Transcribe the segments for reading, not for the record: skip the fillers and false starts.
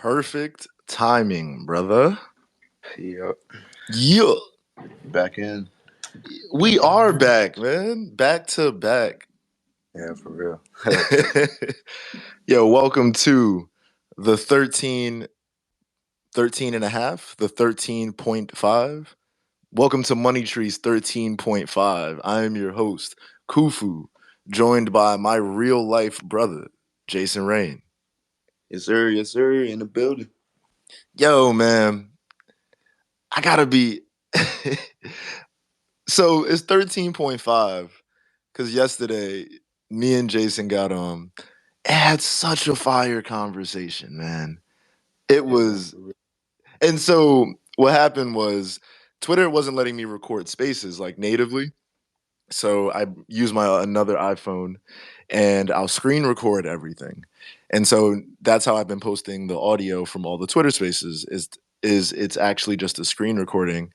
Perfect timing, brother. Yep. Yeah, Back in. we are back, man. Back to back. Yeah, for real. Yo, welcome to the 13 and a half, the 13.5. Welcome to Money Tree's 13.5. I am your host, Khufu, joined by my real life brother, Jayson Reign. Yes, sir. Yes, sir. In the building. Yo, man, I gotta be. So it's 13.5 because yesterday me and Jayson got had such a fire conversation, man. It was, and so what happened was Twitter wasn't letting me record spaces like natively. So I use my another iPhone and I'll screen record everything. And so that's how I've been posting the audio from all the Twitter spaces is it's actually just a screen recording.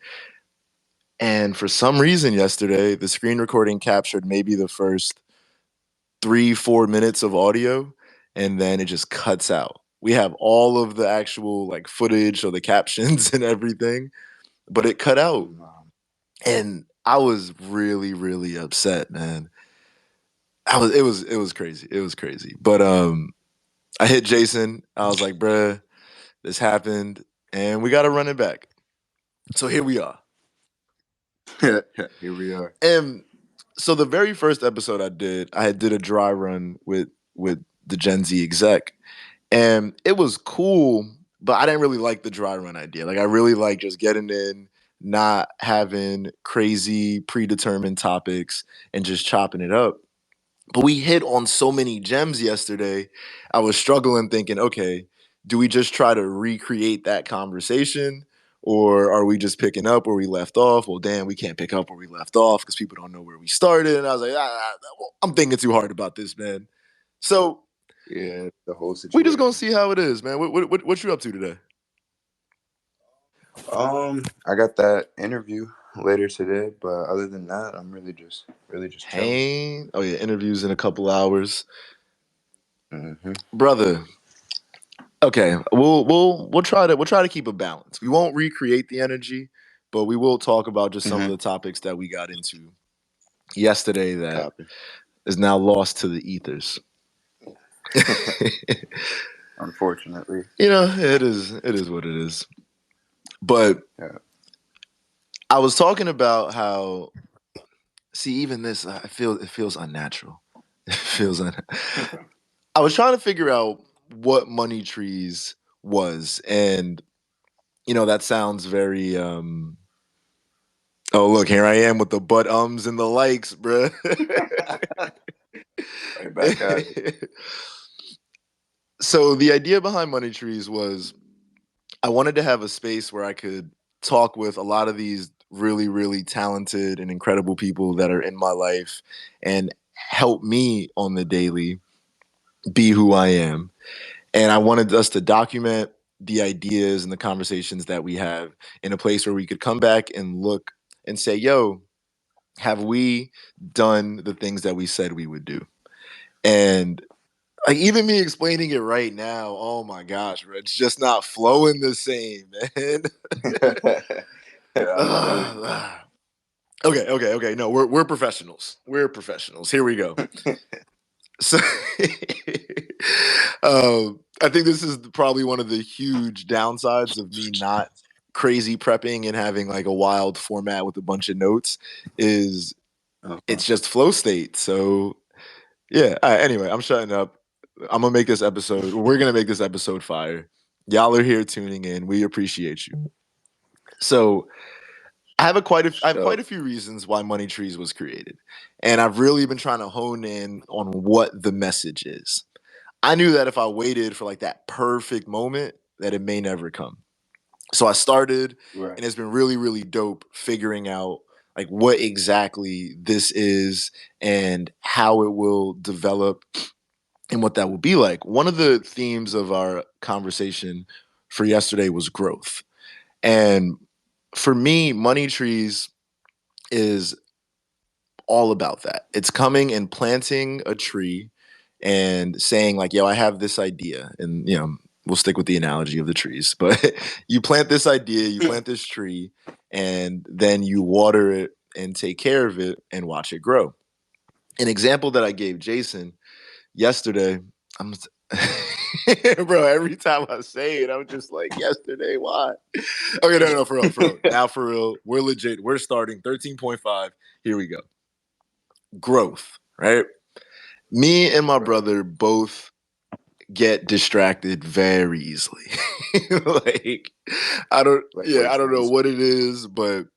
And for some reason yesterday, the screen recording captured maybe the first 3-4 minutes of audio, and then it just cuts out. We have all of the actual like footage of the captions and everything, but it cut out. And I was really, really upset, man. It was crazy. It was crazy. But I hit Jayson. I was like, bruh, this happened and we gotta run it back. So here we are. Here we are. And so the very first episode I did a dry run with the Gen Z exec, and it was cool, but I didn't really like the dry run idea. Like I really like just getting in, not having crazy predetermined topics and just chopping it up. But we hit on so many gems yesterday. I was struggling thinking, okay, do we just try to recreate that conversation? Or are we just picking up where we left off? Well, damn, we can't pick up where we left off because people don't know where we started. And I was like, I'm thinking too hard about this, man. So Yeah, the whole situation. we just gonna see how it is, man. What you up to today? I got that interview later today, but other than that, I'm really just chilling. Hey, oh yeah, interviews in a couple hours, Mm-hmm. brother. Okay, we'll try to keep a balance. We won't recreate the energy, but we will talk about just some of the topics that we got into yesterday that is now lost to the ethers. Unfortunately, it is what it is. But I was talking about how, see, even this, it feels unnatural. It feels unnatural. I was trying to figure out what Money Trees was, and that sounds very oh, look, here I am with the butt ums and the likes, bruh. Right back at it. So the idea behind Money Trees was I wanted to have a space where I could talk with a lot of these really, really talented and incredible people that are in my life and help me on the daily be who I am. And I wanted us to document the ideas and the conversations that we have in a place where we could come back and look and say, yo, have we done the things that we said we would do? And like even me explaining it right now, oh my gosh, bro, it's just not flowing the same, man. Okay. No, we're professionals. We're professionals. Here we go. So I think this is probably one of the huge downsides of me not crazy prepping and having like a wild format with a bunch of notes is it's just flow state. So yeah. Anyway, I'm shutting up. I'm gonna make this episode. We're gonna make this episode fire. Y'all are here tuning in. We appreciate you. So I have quite a few reasons why Money Trees was created, and I've really been trying to hone in on what the message is. I knew that if I waited for like that perfect moment, that it may never come. So I started, and it's been really, really dope figuring out like what exactly this is and how it will develop and what that will be like. One of the themes of our conversation for yesterday was growth. And for me, Money Trees is all about that. It's coming and planting a tree and saying like, yo, I have this idea. And, we'll stick with the analogy of the trees. But you plant this idea, you plant this tree, and then you water it and take care of it and watch it grow. An example that I gave Jason yesterday, I'm bro, every time I say it, I'm just like, yesterday, why? Okay, no, for real, for real. Now, for real, we're legit. We're starting 13.5. Here we go. Growth, right? Me and my Right. brother both get distracted very easily. Like, Like yeah, I which don't know ones? what it is, but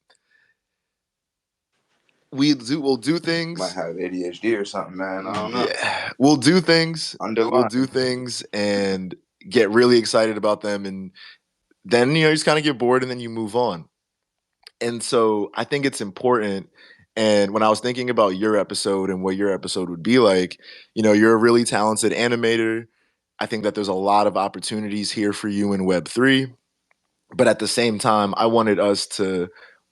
we'll do Might things. have ADHD or something, man. I don't know. Yeah, we'll do things. We'll do Underlying. things and get really excited about them, and then you just kind of get bored, and then you move on. And so I think it's important. And when I was thinking about your episode and what your episode would be like, you're a really talented animator. I think that there's a lot of opportunities here for you in Web3. But at the same time, I wanted us to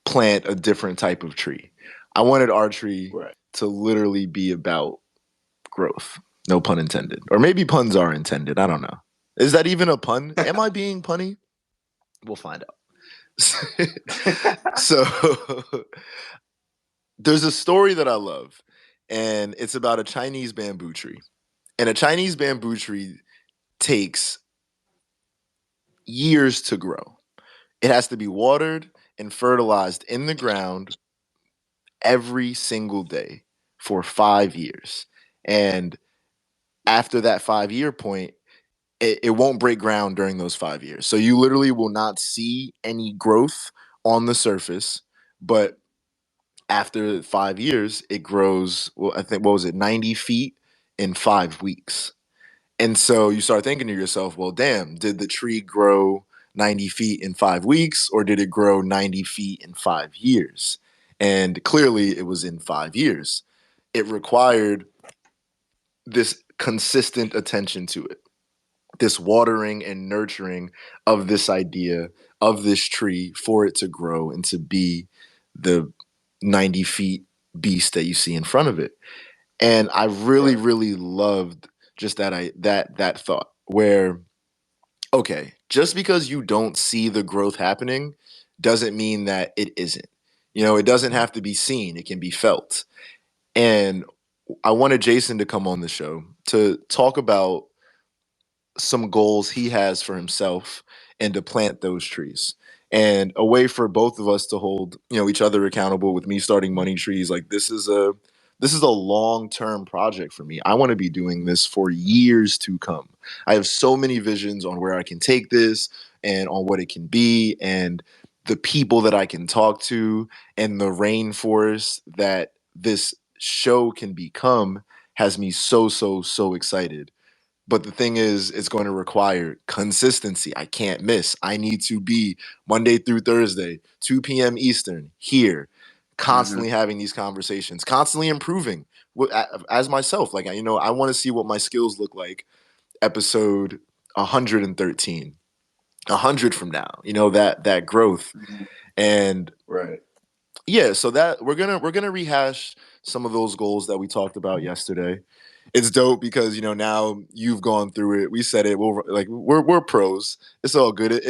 plant a different type of tree. I wanted our tree Right. to literally be about growth. No pun intended. Or maybe puns are intended. I don't know. Is that even a pun? Am I being punny? We'll find out. So there's a story that I love, and it's about a Chinese bamboo tree. And a Chinese bamboo tree takes years to grow. It has to be watered and fertilized in the ground every single day for 5 years. And after that 5 year point, it won't break ground during those 5 years. So you literally will not see any growth on the surface. But after 5 years, it grows, well, I think, what was it, 90 feet in 5 weeks. And so you start thinking to yourself, well, damn, did the tree grow 90 feet in 5 weeks or did it grow 90 feet in 5 years? And clearly it was in 5 years. It required this consistent attention to it, this watering and nurturing of this idea, of this tree for it to grow and to be the 90 feet beast that you see in front of it. And I really, Right. really loved just that thought where, okay, just because you don't see the growth happening doesn't mean that it isn't. It doesn't have to be seen, it can be felt. And I wanted Jason to come on the show to talk about some goals he has for himself and to plant those trees. And a way for both of us to hold, each other accountable, with me starting Money Trees. Like, this is a long-term project for me. I want to be doing this for years to come. I have so many visions on where I can take this and on what it can be and the people that I can talk to and the rainforest that this show can become has me so, so, so excited. But the thing is, it's going to require consistency. I can't miss. I need to be Monday through Thursday, 2 p.m. Eastern, here, Hmm. constantly having these conversations, constantly improving as myself. Like, I want to see what my skills look like episode 113, 100 from now, that growth. And Right. yeah, so that we're gonna rehash some of those goals that we talked about yesterday. It's dope because now you've gone through it. We said it. We're pros. It's all good.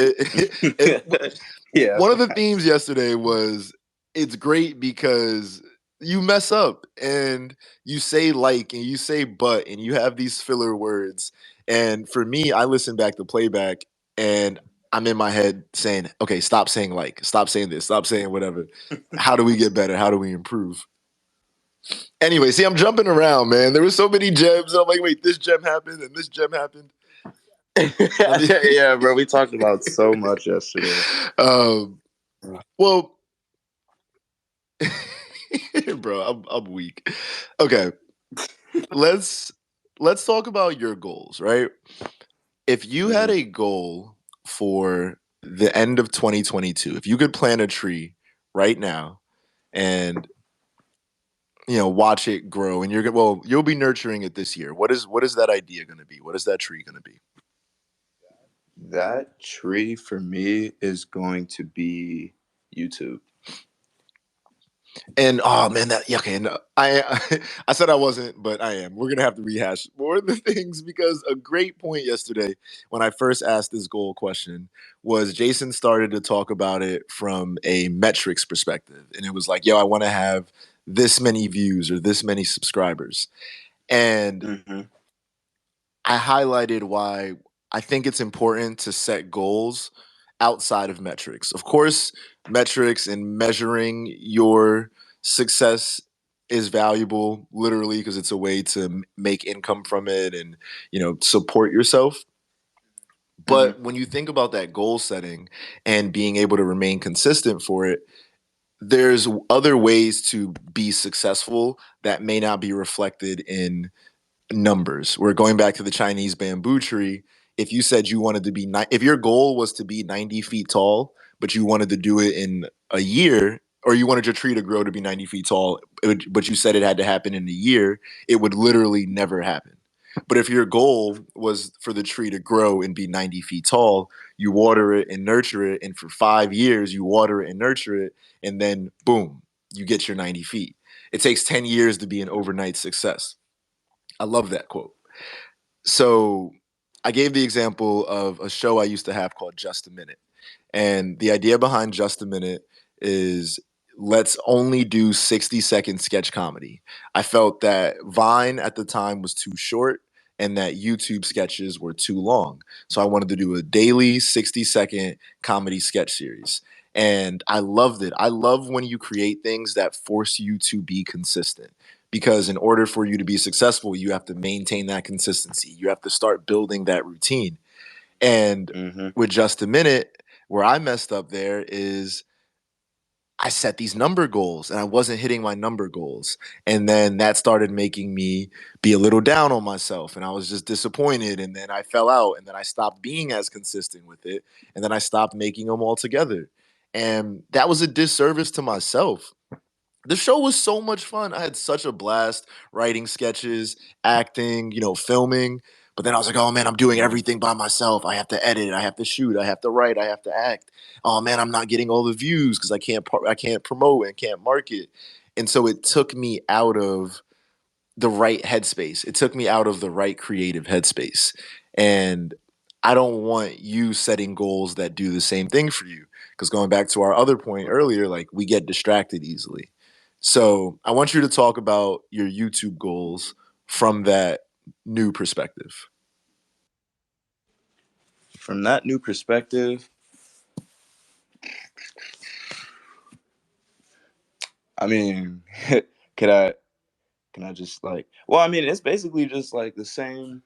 Yeah. One of the themes yesterday was it's great because you mess up and you say like and you say but and you have these filler words. And for me, I listen back to playback and I'm in my head saying, okay, stop saying like, stop saying this, stop saying whatever. How do we get better? How do we improve? Anyway, see, I'm jumping around, man. There were so many gems. And I'm like, wait, this gem happened and this gem happened. Let me. Yeah, bro. We talked about so much yesterday. um, well, bro, I'm weak. Okay, let's let's talk about your goals, right? If you had Hmm. a goal for the end of 2022, if you could plant a tree right now and watch it grow, and you'll be nurturing it this year. What is that idea going to be? What is that tree going to be? That tree for me is going to be YouTube. And oh man, that yeah, okay. No, I said I wasn't, but I am. We're gonna have to rehash more of the things because a great point yesterday when I first asked this goal question was Jason started to talk about it from a metrics perspective, and it was like, yo, I want to have this many views or this many subscribers, and Mm-hmm. I highlighted why I think it's important to set goals outside of metrics. Of course, metrics and measuring your success is valuable literally because it's a way to make income from it and support yourself. Mm-hmm. But when you think about that goal setting and being able to remain consistent for it, there's other ways to be successful that may not be reflected in numbers. We're going back to the Chinese bamboo tree. If you said you wanted to be, if your goal was to be 90 feet tall, but you wanted to do it in a year, or you wanted your tree to grow to be 90 feet tall, but you said it had to happen in a year, it would literally never happen. But if your goal was for the tree to grow and be 90 feet tall, you water it and nurture it. And for 5 years, you water it and nurture it. And then, boom, you get your 90 feet. It takes 10 years to be an overnight success. I love that quote. So I gave the example of a show I used to have called Just a Minute. And the idea behind Just a Minute is let's only do 60-second sketch comedy. I felt that Vine at the time was too short and that YouTube sketches were too long. So I wanted to do a daily 60-second comedy sketch series. And I loved it. I love when you create things that force you to be consistent because in order for you to be successful, you have to maintain that consistency. You have to start building that routine. And Mm-hmm. with Just a Minute, where I messed up there is I set these number goals and I wasn't hitting my number goals. And then that started making me be a little down on myself. And I was just disappointed. And then I fell out and then I stopped being as consistent with it. And then I stopped making them all together. And that was a disservice to myself. The show was so much fun. I had such a blast writing sketches, acting, filming. But then I was like, oh man, I'm doing everything by myself. I have to edit, I have to shoot, I have to write, I have to act. Oh man, I'm not getting all the views because I can't promote and can't market. And so it took me out of the right headspace. It took me out of the right creative headspace. And I don't want you setting goals that do the same thing for you. Because going back to our other point earlier, like we get distracted easily. So I want you to talk about your YouTube goals from that new perspective. From that new perspective, I mean, can I can I just like? Well, I mean, it's basically just like the same.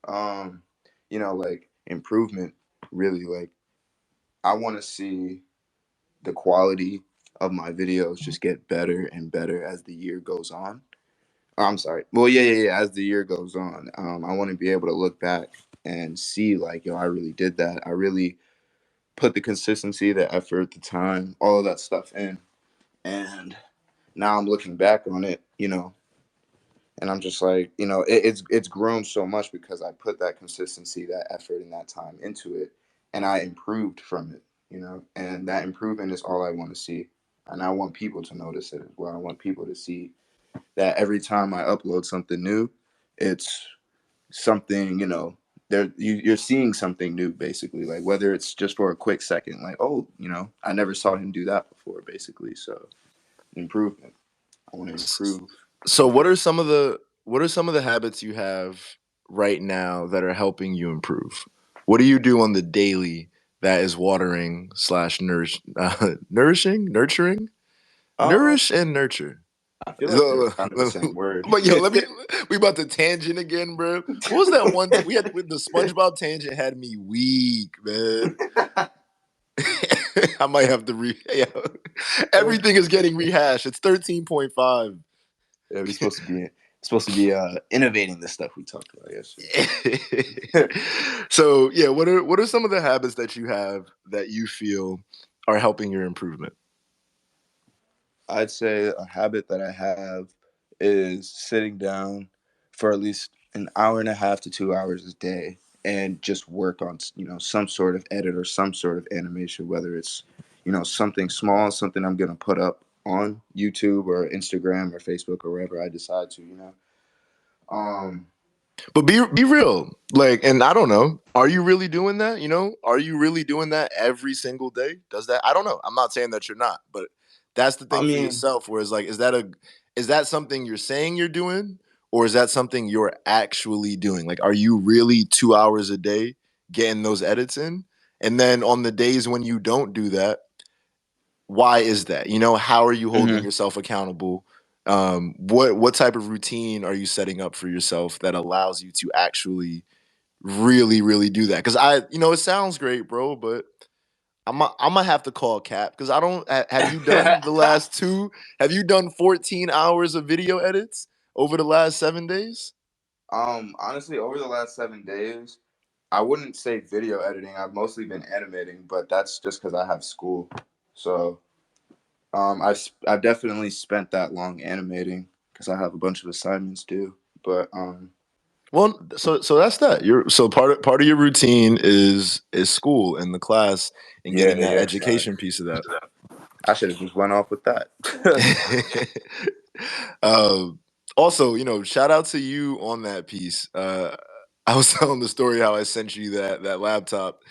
Um, like improvement. Really, like I want to see the quality of my videos just get better and better as the year goes on. I'm sorry. Well, yeah. As the year goes on, I want to be able to look back and see like, yo, I really did that. I really put the consistency, the effort, the time, all of that stuff in. And now I'm looking back on it, and I'm just like, it's grown so much because I put that consistency, that effort, and that time into it, and I improved from it, and that improvement is all I want to see, and I want people to notice it as well. I want people to see that every time I upload something new, it's something, you're seeing something new, basically, like whether it's just for a quick second, like, oh, I never saw him do that before, basically. So improvement. I want to improve So my. what are some of the habits you have right now that are helping you improve? What do you do on the daily that is watering slash nourishing, nurturing, um nourish and nurture? I feel like they're So, kind of the same word. but yo, we about to tangent again, bro. What was that one we had with the SpongeBob tangent had me weak, man. I might have to yo, everything is getting rehashed. It's 13.5. Yeah, we're supposed to be innovating the stuff we talked about yesterday. So yeah, what are some of the habits that you have that you feel are helping your improvement? I'd say a habit that I have is sitting down for at least an hour and a half to 2 hours a day and just work on some sort of edit or some sort of animation, whether it's something small, something I'm gonna put up on YouTube or Instagram or Facebook or wherever I decide to. Um, But be real. Like, and I don't know. Are you really doing that? Are you really doing that every single day? Does that? I don't know. I'm not saying that you're not, but that's the I thing for mean, yourself. Whereas, like, is that something you're saying you're doing, or is that something you're actually doing? Like, are you really 2 hours a day getting those edits in? And then on the days when you don't do that, why is that? How are you holding mhm. yourself accountable? What type of routine are you setting up for yourself that allows you to actually really really do that? Because it sounds great, bro, but I'm gonna have to call Cap because I don't. Have you done the last two? Have you done 14 hours of video edits over the last 7 days? Honestly, over the last 7 days, I wouldn't say video editing. I've mostly been animating, but that's just because I have school. So, I've definitely spent that long animating because I have a bunch of assignments due. But Well, so that's that. So part of your routine is school and the class and yeah, getting that yeah, right. education piece of that. I should have just went off with that. um, Also, shout out to you on that piece. I was telling the story how I sent you that laptop,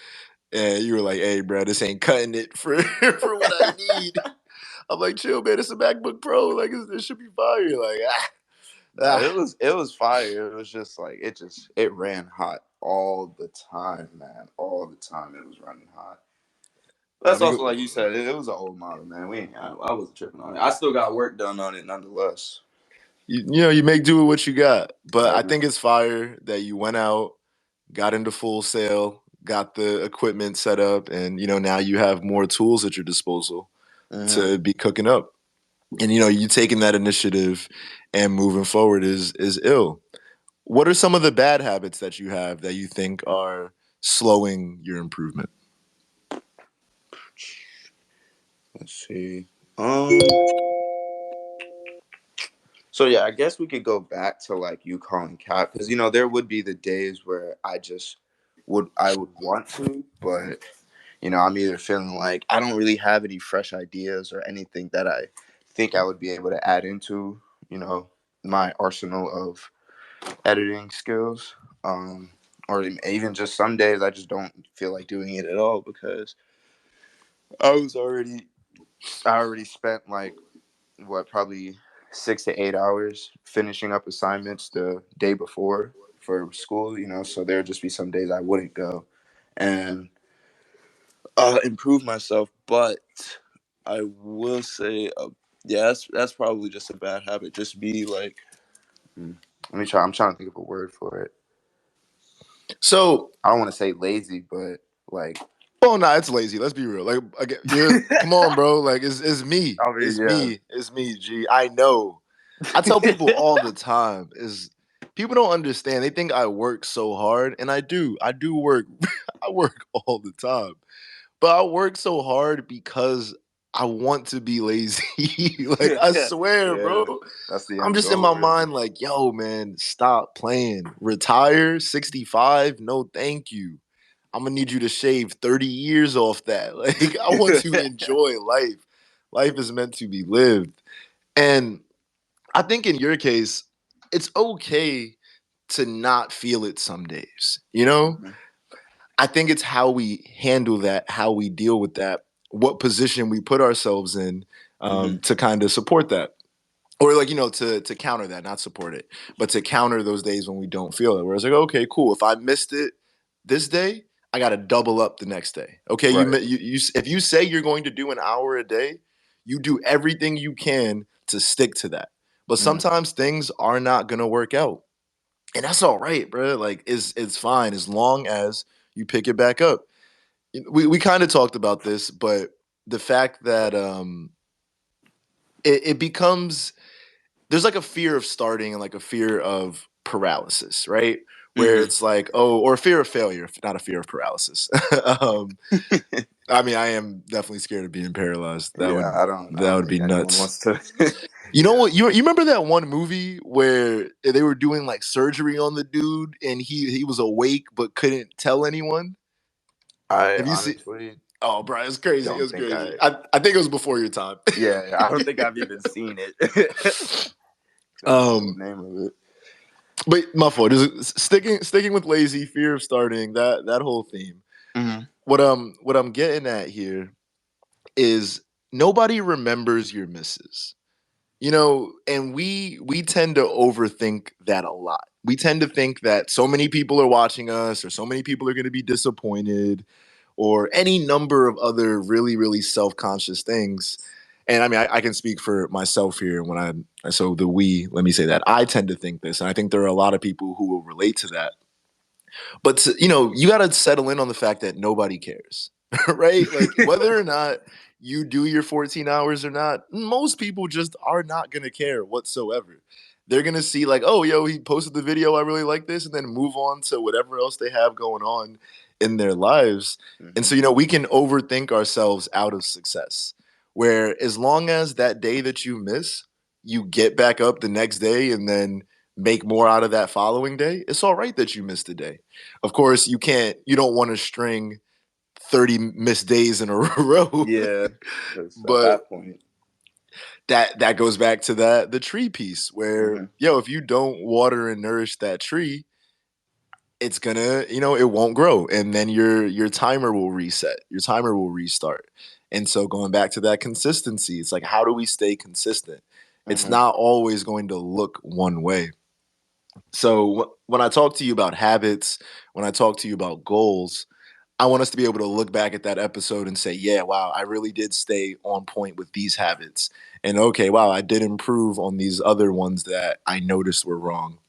and you were like, "Hey, bro, this ain't cutting it for for what I need." I'm like, "Chill, man. It's a MacBook Pro. Like, it should be fire." Like, No, ah. it was fire. It was just like it ran hot all the time, man. All the time it was running hot. Nah, That's also like you said. It was an old model, man. I wasn't tripping on it. I still got work done on it, nonetheless. you make do with what you got. But I Every, think it's fire that you went out, got into Full Sail, got the equipment set up, and now you have more tools at your disposal hmm to be cooking up. And you taking that initiative and moving forward is ill. What are some of the bad habits that you have that you think are slowing your improvement? Let's see. So yeah, I guess we could go back to like you calling Cap because there would be the days where I would want to, but I'm either feeling like I don't really have any fresh ideas or anything that I think I would be able to add into you know my arsenal of editing skills, um, or even just some days I just don't feel like doing it at all because I was already I already spent like what probably 6 to 8 hours finishing up assignments the day before for school. So there'd just be some days I wouldn't go and improve myself. But I will say, yeah, that's probably just a bad habit. Just be like, let me try. I'm trying to think of a word for it. So, I don't want to say lazy, but like, oh no, it's lazy. Let's be real. Like, again, come on, bro. Like, it's me. I mean, It's yeah. me. It's me. G. I know. I tell people all the time is people don't understand. They think I work so hard, and I do. I do work. I work all the time. But I work so hard because I want to be lazy. Like, I swear, bro. Yeah, that's the I'm end just in goal, my really. mind like, yo, man, stop playing. Retire 65. No, thank you. I'm gonna need you to shave 30 years off that. Like, I want to enjoy life. Life is meant to be lived. And I think in your case, it's okay to not feel it some days. Mhm. I think it's how we handle that, how we deal with that, what position we put ourselves in Mhm. to kind of support that, or like to counter that, not support it, but to counter those days when we don't feel it. Where it's like, okay, cool. If I missed it this day, I got to double up the next day. Okay, Right. if you say you're going to do an hour a day, you do everything you can to stick to that. But Mhm. sometimes things are not gonna work out, and that's all right, bro. Like it's fine as long as you pick it back up. We kind of talked about this, but the fact that it becomes there's like a fear of starting and like a fear of paralysis, right? Where Mhm. it's like, oh, or a fear of failure, not a fear of paralysis. um, I mean, I am definitely scared of being paralyzed. That would Yeah, I don't. I that don't would be think anyone nuts. wants to. You know what? You remember that one movie where they were doing like surgery on the dude and he was awake but couldn't tell anyone? I Have you seen? honestly Oh, bro, it's crazy. It Don't was think crazy. I. I think it was before your time. Yeah, I don't think I've even seen it. I don't even know um, the name of it. but my fault. Sticking with lazy, fear of starting, that whole theme. Hmm. What I'm getting at here is nobody remembers your misses. And we tend to overthink that a lot. We tend to think that so many people are watching us, or so many people are going to be disappointed, or any number of other really, really self-conscious things. And I mean, I can speak for myself here. So let me say that I tend to think this, and I think there are a lot of people who will relate to that. But you got to settle in on the fact that nobody cares, right? Like whether or not you do your 14 hours or not, most people just are not going to care whatsoever. They're going to see like, oh, yo, he posted the video. I really like this. And then move on to whatever else they have going on in their lives. And so, Hmm. we can overthink ourselves out of success. Where as long as that day that you miss, you get back up the next day and then make more out of that following day, it's all right that you missed a day. Of course, you don't want to string 30 missed days in a row. Yeah, because at But that point, that goes back to the tree piece where, hmm, if you don't water and nourish that tree, it's gonna, it won't grow. And then your timer will reset, your timer will restart. And so going back to that consistency, it's like, how do we stay consistent? It's hmm, not always going to look one way. So when I talk to you about habits, when I talk to you about goals, I want us to be able to look back at that episode and say, yeah, wow, I really did stay on point with these habits. And okay, wow, I did improve on these other ones that I noticed were wrong.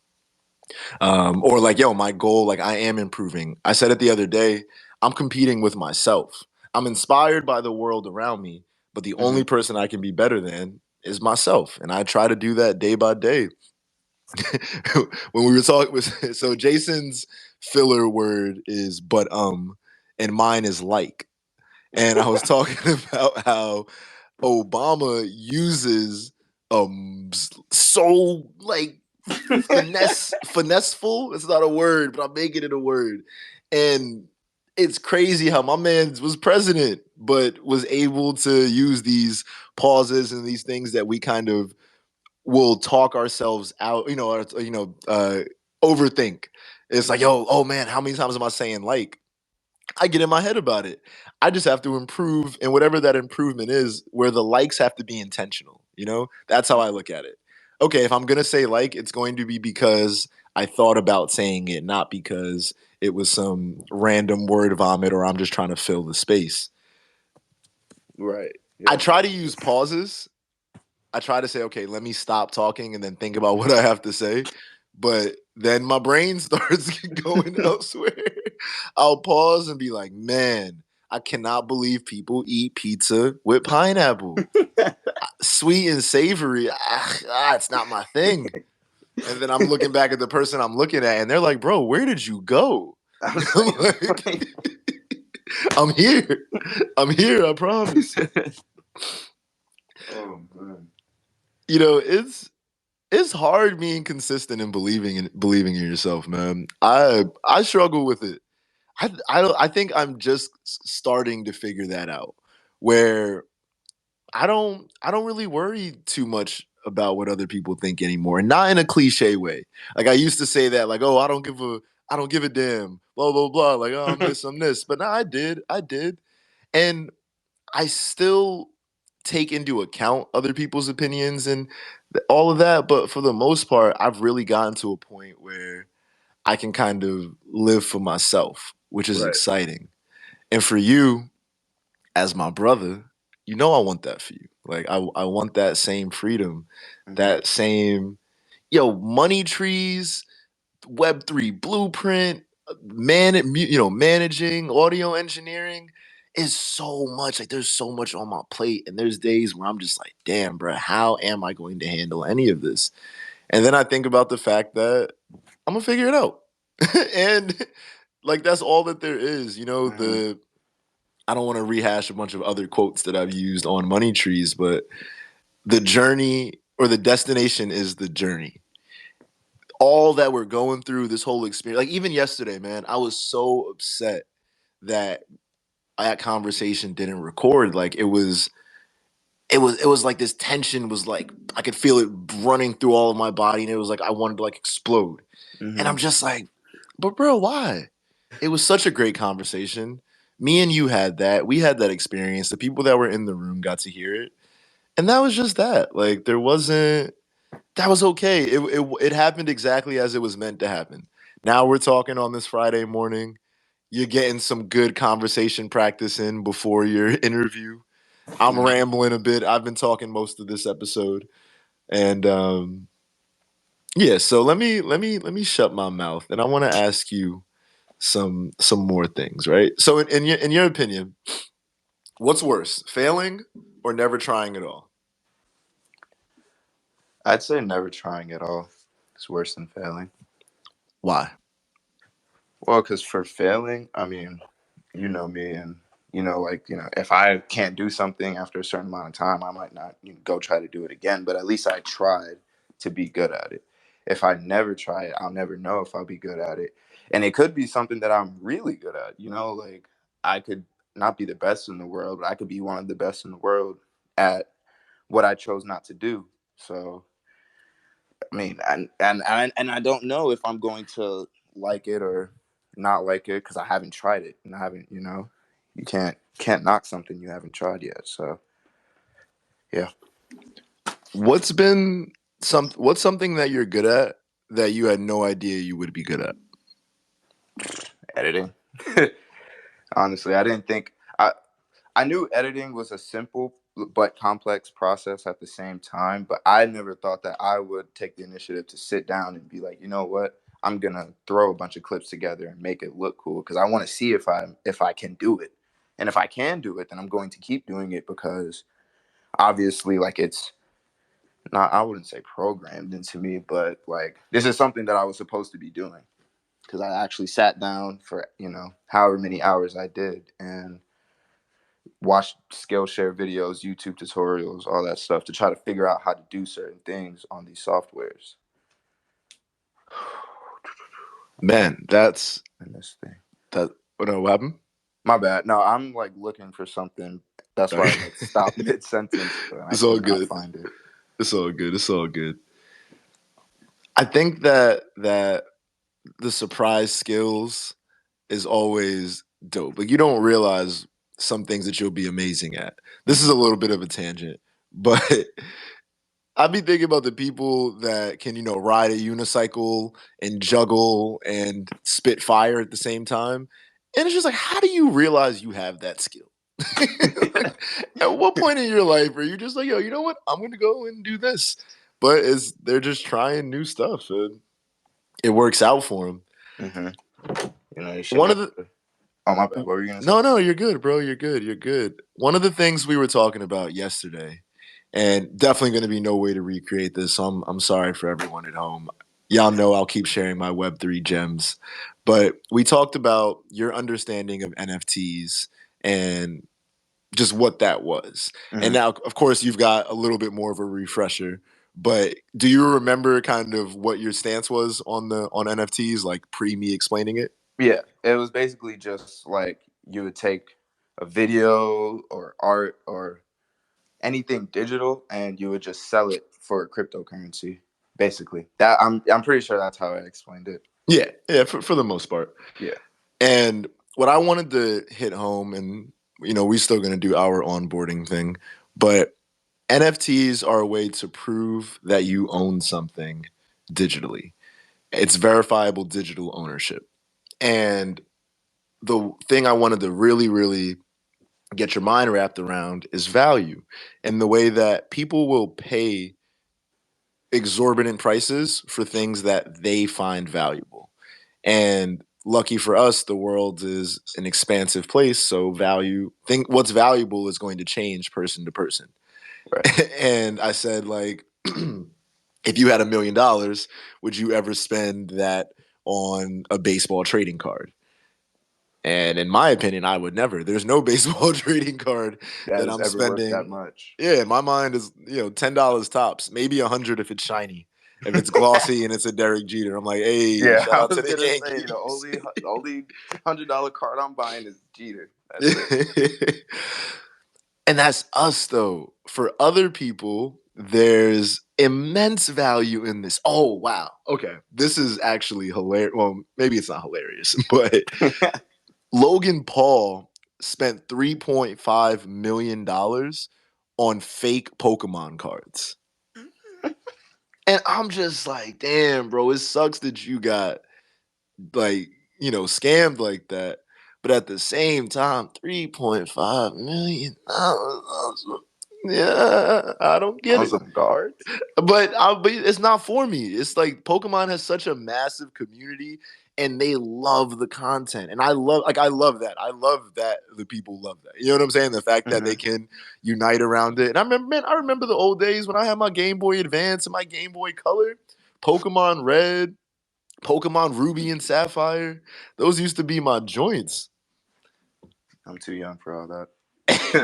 Or like, yo, my goal, like I am improving. I said it the other day, I'm competing with myself. I'm inspired by the world around me, but the hmm. only person I can be better than is myself. And I try to do that day by day. When we were talking, so Jason's filler word is and mine is like. And I was talking about how Obama uses so like finesseful. It's not a word, but I'm making it a word. And it's crazy how my man was president, but was able to use these pauses and these things that we kind of will talk ourselves out, overthink. It's like, Hmm. yo, oh man, how many times am I saying like? I get in my head about it. I just have to improve, and whatever that improvement is, where the likes have to be intentional. That's how I look at it. Okay, if I'm gonna say like, it's going to be because I thought about saying it, not because it was some random word vomit or I'm just trying to fill the space. Right. I Yeah. try to use pauses. I try to say, okay, let me stop talking and then think about what I have to say. But then my brain starts going elsewhere. I'll pause and be like, man, I cannot believe people eat pizza with pineapple. Sweet and savory, it's not my thing. And then I'm looking back at the person I'm looking at, and they're like, bro, where did you go? I was I'm like, like, I'm here. I'm here, I promise. oh man. It's hard being consistent and believing in yourself, man. I struggle with it. I think I'm just starting to figure that out. Where I don't really worry too much about what other people think anymore, and not in a cliche way. Like I used to say that, like, oh, I don't give a damn, blah blah blah. Like, oh, I'm this, but no, I did, and I still take into account other people's opinions and all of that. But for the most part, I've really gotten to a point where I can kind of live for myself, which is Right. exciting. And for you, as my brother, I want that for you. Like I want that same freedom, Hmm. that same money trees, Web3 blueprint, managing audio engineering is so much. Like there's so much on my plate, and there's days where I'm just like, damn, bro, how am I going to handle any of this? And then I think about the fact that I'm gonna figure it out, and like that's all that there is. Hmm. I don't want to rehash a bunch of other quotes that I've used on money trees, but the journey or the destination is the journey. All that we're going through, this whole experience, like even yesterday, man, I was so upset that that conversation didn't record, like it was like this tension was like I could feel it running through all of my body, and it was like I wanted to like explode. And I'm Mm-hmm. just like, but bro, why? It was such a great conversation. Me and you had that. We had that experience. The people that were in the room got to hear it. And that was just that. Like there wasn't that was okay. It happened exactly as it was meant to happen. Now we're talking on this Friday morning. You're getting some good conversation practice in before your interview. I'm Mm-hmm. rambling a bit. I've been talking most of this episode. And yeah, so let me shut my mouth and I want to ask you some more things, right? So in your opinion, what's worse, failing or never trying at all? I'd say never trying at all is worse than failing. Why? Well, because for failing, I mean, you know me, and like if I can't do something after a certain amount of time, I might not go try to do it again. But at least I tried to be good at it. If I never try it, I'll never know if I'll be good at it. And it could be something that I'm really good at. Like I could not be the best in the world, but I could be one of the best in the world at what I chose not to do. So I mean, and I don't know if I'm going to like it or not like it because I haven't tried it, and I haven't. You can't knock something you haven't tried yet. So yeah, What's something that you're good at that you had no idea you would be good at? editing. Honestly, I didn't think I knew editing was a simple but complex process at the same time, but I never thought that I would take the initiative to sit down and be like, you know what? I'm gonna throw a bunch of clips together and make it look cool because I want to see if I can do it, and if I can do it, then I'm going to keep doing it because obviously, like it's not I wouldn't say programmed into me, but like this is something that I was supposed to be doing because I actually sat down for however many hours I did and watch Skillshare videos, YouTube tutorials, all that stuff to try to figure out how to do certain things on these softwares Man, that's and this thing. that what happened? My bad. No, I'm like looking for something. That's why I like stopped mid sentence, but I It's all could not good. find it. It's all good. It's all good. I think that the surprise skills is always dope. Like you don't realize some things that you'll be amazing at. This is a Hmm. little bit of a tangent, but I be thinking about the people that can, ride a unicycle and juggle and spit fire at the same time. And it's just like, how do you realize you have that skill? Like, at what point in your life are you just like, yo, you know what? I'm gonna go and do this. But it's they're just trying new stuff and it works out for them. Hmm. You should One never. of the Oh, my bad. What were you gonna say? No, no, you're good, bro. You're good. You're good. One of the things we were talking about yesterday, and definitely going to be no way to recreate this. So I'm sorry for everyone at home. Y'all know I'll keep sharing my Web3 gems, but we talked about your understanding of NFTs and just what that was. And Hmm. now, of course, you've got a little bit more of a refresher. But do you remember kind of what your stance was on NFTs, like pre me explaining it? Yeah, it was basically just like you would take a video or art or anything digital and you would just sell it for cryptocurrency. Basically, that I'm pretty sure that's how I explained it. Yeah, yeah, for the most part. Yeah. And what I wanted to hit home, and we're still going to do our onboarding thing, but NFTs are a way to prove that you own something digitally. It's verifiable digital ownership. And the thing I wanted to really, really get your mind wrapped around is value and the way that people will pay exorbitant prices for things that they find valuable. And lucky for us, the world is an expansive place. So think what's valuable is going to change person to person. Right. And I said, like, if you had $1 million, would you ever spend that on a baseball trading card? And in my opinion, I would never. There's no baseball trading card That that is I'm ever worth that spending. much. Yeah, my mind is $10 tops, maybe 100 if it's shiny. If it's glossy and it's a Derek Jeter, I'm like, hey, Yeah, shout I out to was the gonna say Yankees. the only $100 card I'm buying is Jeter. That's it. And that's us, though. For other people, there's immense value in this. Oh, wow. Okay. This is actually hilarious. Well, maybe it's not hilarious, but Logan Paul spent $3.5 million on fake Pokemon cards. And I'm just like, damn, bro, it sucks that you got like, scammed like that. But at the same time, 3.5 million. Yeah, I don't get On it. some guards. But it's not for me. It's like Pokemon has such a massive community, and they love the content, and I love that. I love that the people love that. You know what I'm saying? The fact that they Hmm. can unite around it. And I remember, man, I remember the old days when I had my Game Boy Advance and my Game Boy Color, Pokemon Red, Pokemon Ruby and Sapphire. Those used to be my joints. I'm too young for all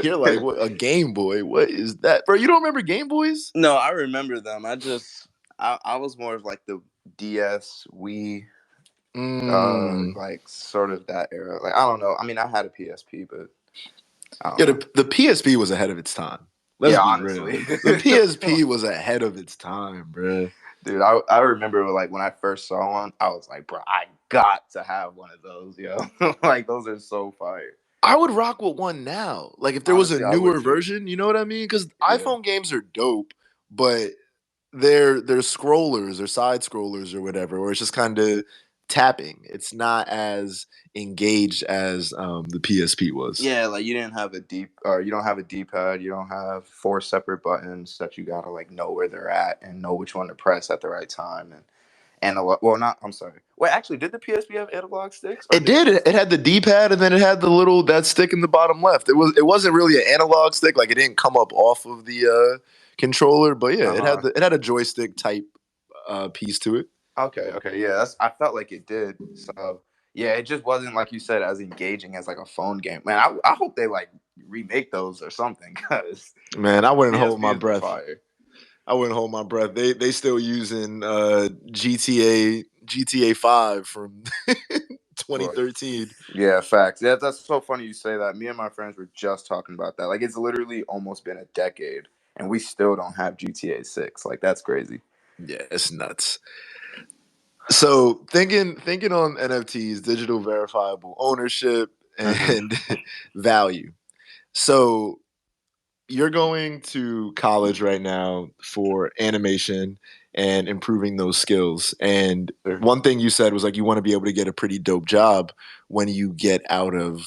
You're like, that. what, a Game Boy? What is that, bro? You don't remember Game Boys? No, I remember them. I was more of like the DS, Wii, Mm. like sort of that era. Like I don't know. I mean, I had a PSP, but I don't Yeah, know. the PSP was ahead of its time. Let's Yeah, be real. honestly, The PSP was ahead of its time, bro. dude, I remember like when I first saw one, I was like, bro, I got to have one of those, yo. Like those are so fire. I would rock with one now. Like if there was a Honestly, I would newer too. version, you know what I mean? Because Yeah. iPhone games are dope, but they're scrollers or side scrollers or whatever, or it's just kind of tapping. It's not as engaged as the PSP was. Yeah, like you didn't have a deep, or you don't have a D pad. You don't have four separate buttons that you gotta like know where they're at and know which one to press at the right time. And analog. Well, not. I'm sorry. Wait, actually, did the PSP have analog sticks, or It did did. it? It had the D pad, and then it had the little that stick in the bottom left. It wasn't really an analog stick. Like it didn't come up off of the controller, but yeah, Uh huh. it had a joystick type piece to it. Okay. Okay. Yeah. That's. I felt like it did. So yeah, it just wasn't like you said as engaging as like a phone game. Man, I hope they like remake those or something because Man, I wouldn't hold PSP my has been breath. fire. I wouldn't hold my breath. They still using GTA 5 from Bro. 2013. Yeah, facts. Yeah, that's so funny you say that. Me and my friends were just talking about that. Like it's literally almost been a decade and we still don't have GTA 6. Like that's crazy. Yeah, it's nuts. So thinking on NFTs, digital verifiable ownership Hmm. and value. So you're going to college right now for animation and improving those skills. And Sure. one thing you said was like you want to be able to get a pretty dope job when you get out of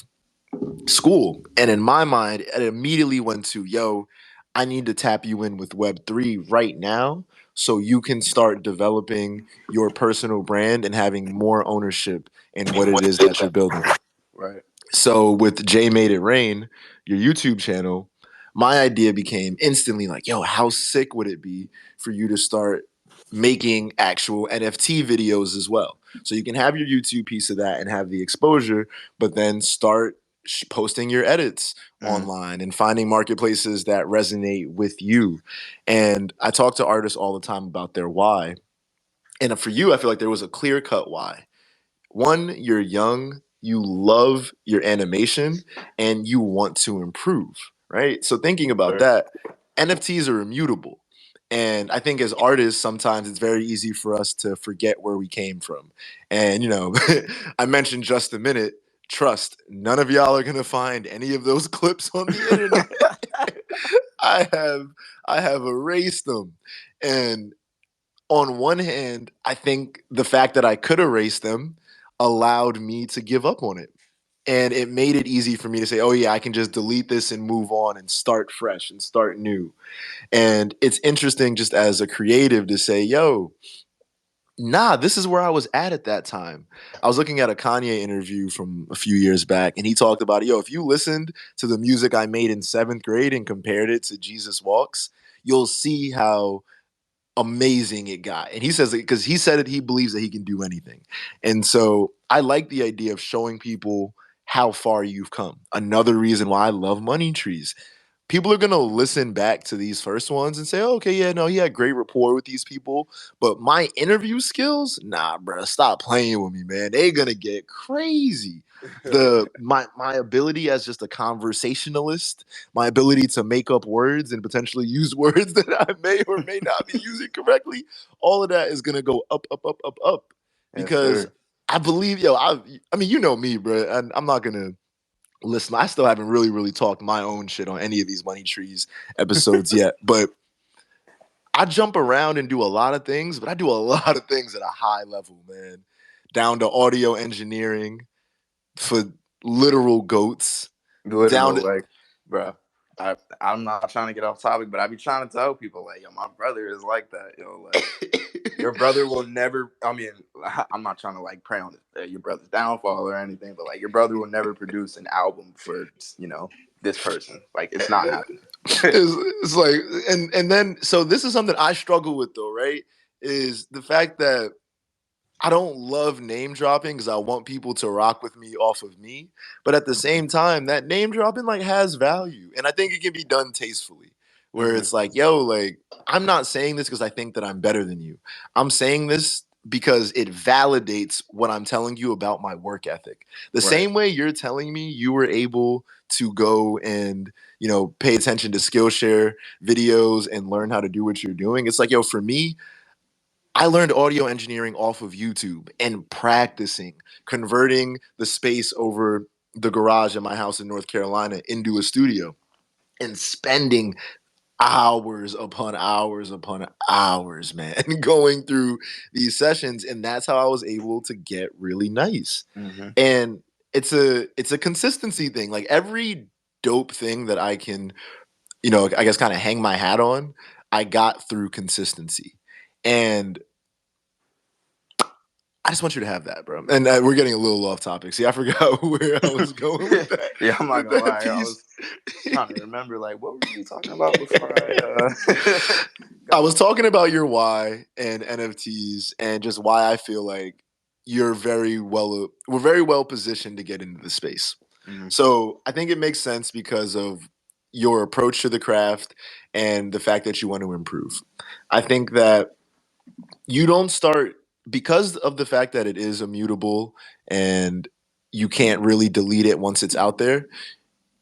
school. And in my mind, it immediately went to, yo, I need to tap you in with Web3 right now so you can start developing your personal brand and having more ownership in what it is that you're building. Right. So with Jay Made It Rain, your YouTube channel, my idea became instantly like, yo, how sick would it be for you to start making actual NFT videos as well? So you can have your YouTube piece of that and have the exposure, but then start posting your edits Hmm. online and finding marketplaces that resonate with you. And I talk to artists all the time about their why. And for you, I feel like there was a clear cut why. One, you're young, you love your animation, and you want to improve, right? So thinking about Sure. that, NFTs are immutable. And I think as artists, sometimes it's very easy for us to forget where we came from. And, I mentioned just a minute, trust, none of y'all are going to find any of those clips on the internet. I have I have erased them. And on one hand, I think the fact that I could erase them allowed me to give up on it. And it made it easy for me to say, oh, yeah, I can just delete this and move on and start fresh and start new. And it's interesting just as a creative to say, yo, nah, this is where I was at that time. I was looking at a Kanye interview from a few years back, and he talked about, yo, if you listened to the music I made in seventh grade and compared it to Jesus Walks, you'll see how amazing it got. And he says because he said it, he believes that he can do anything. And so I like the idea of showing people how far you've come. Another reason why I love money trees. people are gonna listen back to these first ones and say, oh, okay, yeah, no, he had great rapport with these people. But my interview skills, nah, bro, stop playing with me, man. They gonna get crazy. My ability as just a conversationalist, my ability to make up words and potentially use words that I may or may not be using correctly, all of that is gonna go up, up, up, up, up. Yes, Because sir. I believe, yo, I mean, you know me, bro, and I'm not gonna listen. I still haven't really talked my own shit on any of these Money Trees episodes yet, but I jump around and do a lot of things, but I do a lot of things at a high level, man. Down to audio engineering for literal goats, down Literal, to like, bro. I'm not trying to get off topic, but I be trying to tell people like, yo, my brother is like that, yo, like. Your brother will never. I mean, I'm not trying to like prey on your brother's downfall or anything, but like your brother will never produce an album for this person. Like it's not happening. it's like and then so this is something I struggle with though, right? Is the fact that I don't love name dropping because I want people to rock with me off of me. But at the same time, that name dropping like has value. And I think it can be done tastefully. Where Mm-hmm. it's like, yo, like, I'm not saying this because I think that I'm better than you. I'm saying this because it validates what I'm telling you about my work ethic. The Right. same way you're telling me you were able to go and, pay attention to Skillshare videos and learn how to do what you're doing. It's like, yo, for me, I learned audio engineering off of YouTube and practicing, converting the space over the garage in my house in North Carolina into a studio and spending hours upon hours, man, going through these sessions. And that's how I was able to get really nice. Mm-hmm. And it's a consistency thing. Like every dope thing that I can, I guess kind of hang my hat on, I got through consistency. And I just want you to have that, bro. And we're getting a little off topic. See, I forgot where I was going with that. Yeah, I'm not With gonna that lie. I piece, was trying to remember like what were we talking about before I I got was off talking topic. about your why and NFTs, and just why I feel like we're very well positioned to get into the space. Mm-hmm. So I think it makes sense because of your approach to the craft and the fact that you want to improve. I think that you don't start because of the fact that it is immutable and you can't really delete it once it's out there.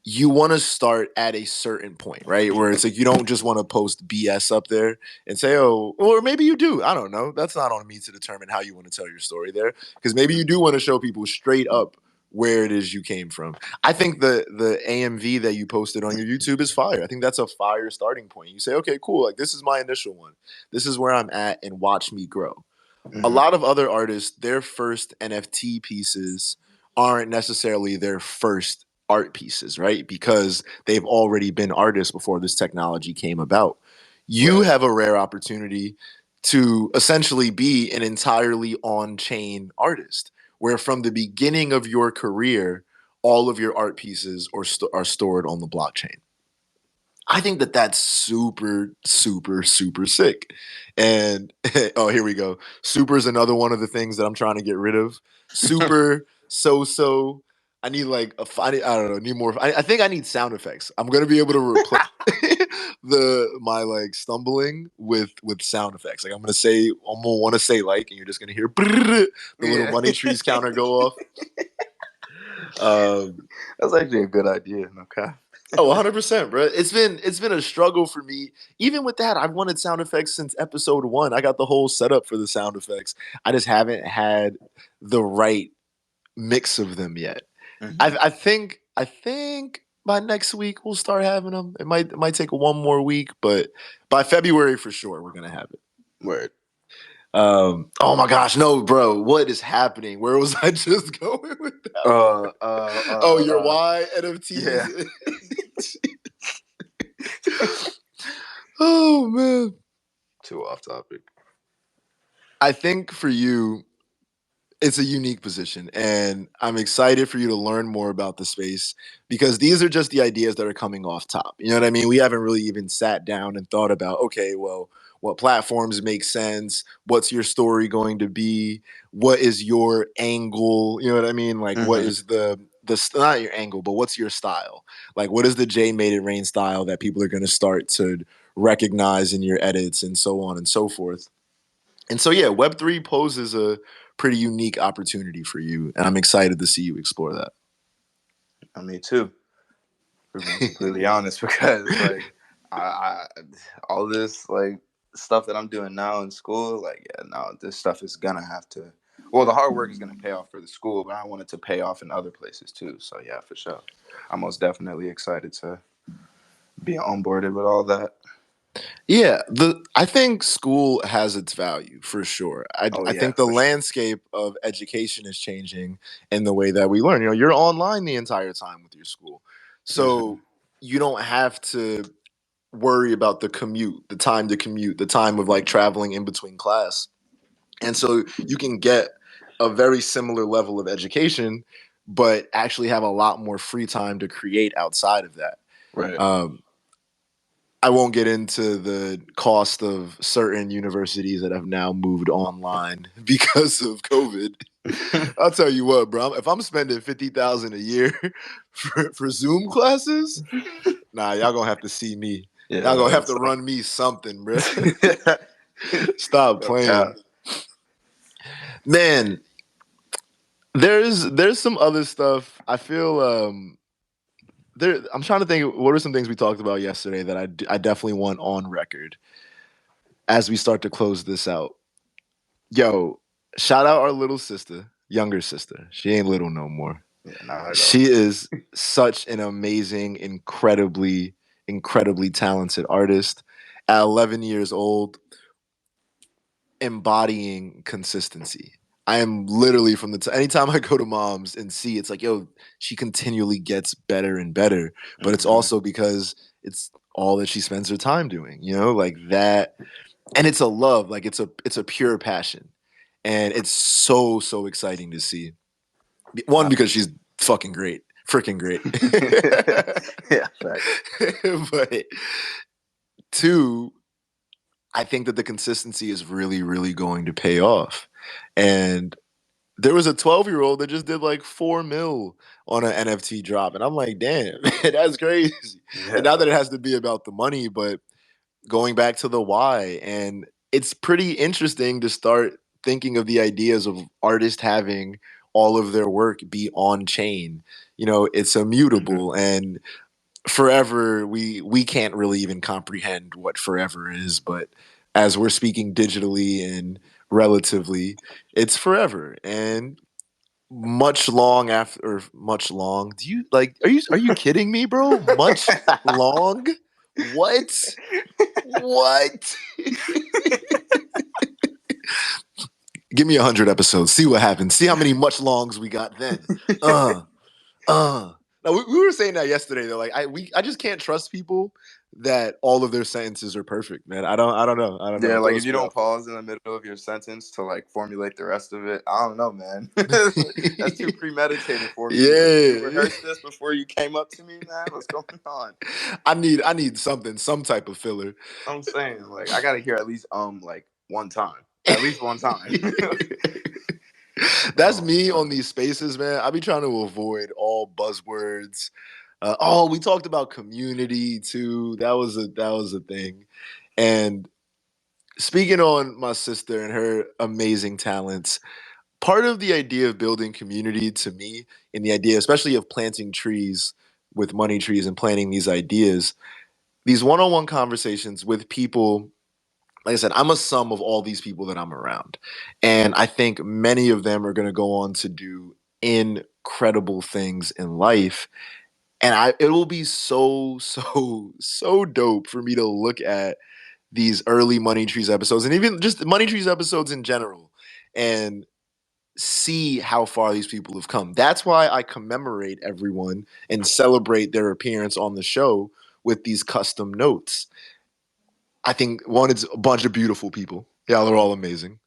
You want to start at a certain point, right? Where it's like you don't just want to post BS up there and say, oh, or maybe you do. I don't know. That's not on me to determine how you want to tell your story there. Because maybe you do want to show people straight up where it is you came from. I think the AMV that you posted on your YouTube is fire. I think that's a fire starting point. You say, okay, cool. Like this is my initial one. This is where I'm at and watch me grow. A Mm-hmm. lot of other artists, their first NFT pieces aren't necessarily their first art pieces, right? Because they've already been artists before this technology came about. You Right. have a rare opportunity to essentially be an entirely on chain artist, where from the beginning of your career, all of your art pieces are stored on the blockchain. I think that that's super, super, super sick. And oh, here we go. Super is another one of the things that I'm trying to get rid of. Super, so. I need like I don't know. Need more. I think I need sound effects. I'm gonna be able to replace my like stumbling with sound effects. Like I'm gonna want to say like, and you're just gonna hear the little Yeah. money trees counter go off. Um, That's actually a good idea. Okay. Oh, 100%, bro. It's been a struggle for me. Even with that, I've wanted sound effects since episode 1. I got the whole setup for the sound effects. I just haven't had the right mix of them yet. Mm-hmm. I think by next week we'll start having them. It might take one more week, but by February for sure we're gonna have it. Word. Oh my gosh, no, bro. What is happening? Where was I just going with that Uh, one? uh, Oh, uh, your uh, why yeah. NFTs. Oh man. Too off topic. I think for you, it's a unique position, and I'm excited for you to learn more about the space because these are just the ideas that are coming off top. You know what I mean? We haven't really even sat down and thought about, okay, well, what platforms make sense? What's your story going to be? What is your angle? You know what I mean? Like, what Mm-hmm. is the not your angle, but what's your style? Like, what is the Jay Made It Rain style that people are going to start to recognize in your edits and so on and so forth? And so, yeah, Web3 poses a pretty unique opportunity for you, and I'm excited to see you explore that. Me too, for being completely honest, because like I all this like stuff that I'm doing now in school, like yeah, no, this stuff is gonna have to. Well, the hard work is gonna pay off for the school, but I want it to pay off in other places too. So yeah, for sure, I'm most definitely excited to be onboarded with all that. Yeah, I think school has its value for sure. Oh I yeah, think the for sure. landscape of education is changing in the way that we learn. You're online the entire time with your school, Mm-hmm. so you don't have to worry about the commute, the time of like traveling in between class, and so you can get a very similar level of education, but actually have a lot more free time to create outside of that. Right. Um, I won't get into the cost of certain universities that have now moved online because of COVID. I'll tell you what, bro. If I'm spending 50,000 a year for Zoom classes, nah, y'all gonna have to see me. Y'all gonna Yeah. have to run me something, bro. So, Stop no cap. playing, man. There's some other stuff. I feel there. I'm trying to think. What are some things we talked about yesterday that I definitely want on record as we start to close this out. Yo, shout out our little sister, younger sister. She ain't little no more. Yeah, not at all. She is such an amazing, incredibly talented artist. At 11 years old, embodying consistency. I am literally from anytime I go to mom's and see it's like, yo, she continually gets better and better. But it's Mm-hmm. also because it's all that she spends her time doing, like that. And it's a love, like it's a pure passion. And it's so exciting to see. One, because she's fucking great, freaking great. Yeah, facts. But two, I think that the consistency is really going to pay off. And there was a 12-year-old that just did like 4 mil on an NFT drop. And I'm like, damn, that's crazy. And Yeah. not that it has to be about the money, but going back to the why. And it's pretty interesting to start thinking of the ideas of artists having all of their work be on chain. It's Mm-hmm. immutable, and forever we can't really even comprehend what forever is, but as we're speaking digitally and relatively, it's forever. And much long, do you like are you kidding me, bro? Much long? What? Give me 100 episodes, see what happens, see how many much longs we got then. uh Now, we were saying that yesterday though. Like I just can't trust people that all of their sentences are perfect, man. I don't know. Yeah, It like if throws you me don't off a pause in the middle of your sentence to like formulate the rest of it, I don't know, man. That's too little. premeditated for me. Like, did you Yeah. rehearse this before you came up to me, man? What's going on? I need something, some type of filler. I'm saying, like, I gotta hear at least like one time, at least one time. That's Oh me on god. these spaces, man. I be trying to avoid all buzzwords. Oh, we talked about community too. That was a thing. And speaking on my sister and her amazing talents, part of the idea of building community to me, and the idea, especially of planting trees with money trees and planting these ideas, these one-on-one conversations with people. Like I said, I'm a sum of all these people that I'm around. And I think many of them are going to go on to do incredible things in life. And it will be so dope for me to look at these early Money Trees episodes, and even just Money Trees episodes in general, and see how far these people have come. That's why I commemorate everyone and celebrate their appearance on the show with these custom notes. I think one, it's a bunch of beautiful people. Y'all are all amazing.